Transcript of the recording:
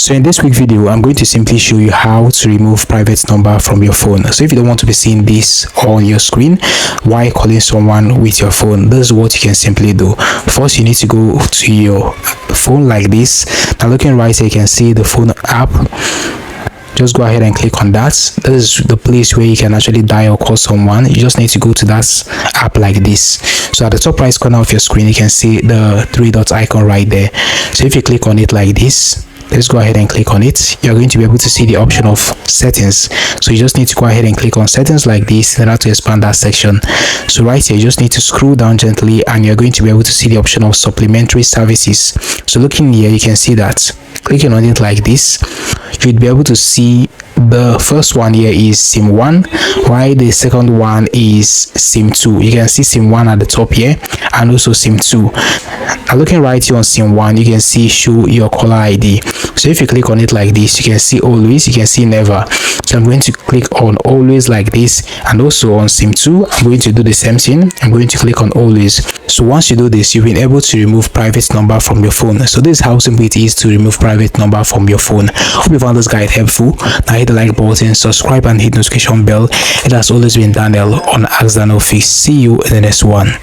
So in this quick video, I'm going to simply show you how to remove private number from your phone. So if you don't want to be seeing this on your screen while calling someone with your phone, this is what you can simply do. First, you need to go to your phone like this. Now looking right here, you can see the phone app. Just go ahead and click on that. This is the place where you can actually dial or call someone. You just need to go to that app like this. So at the top right corner of your screen, you can see the three dot icon right there. So if you click on it like this, let's go ahead and click on it. You're going to be able to see the option of settings. So you just need to go ahead and click on settings like this in order to expand that section. So right here, you just need to scroll down gently and you're going to be able to see the option of supplementary services. So looking here, you can see that clicking on it like this, you'd be able to see the first one here is SIM 1, while the second one is SIM 2. You can see SIM 1 at the top here and also SIM 2. Now looking right here on SIM 1, you can see show your caller ID. So if you click on it like this, you can see always, you can see never. So I'm going to click on always like this, and also on SIM 2, I'm going to do the same thing. I'm going to click on always. So once you do this, you've been able to remove private number from your phone. So this is how simple it is to remove private number from your phone. Hope you found this guide helpful. Now hit the like button, subscribe and hit notification bell. It has always been Daniel on Ask Daniel Fix. See you in the next one.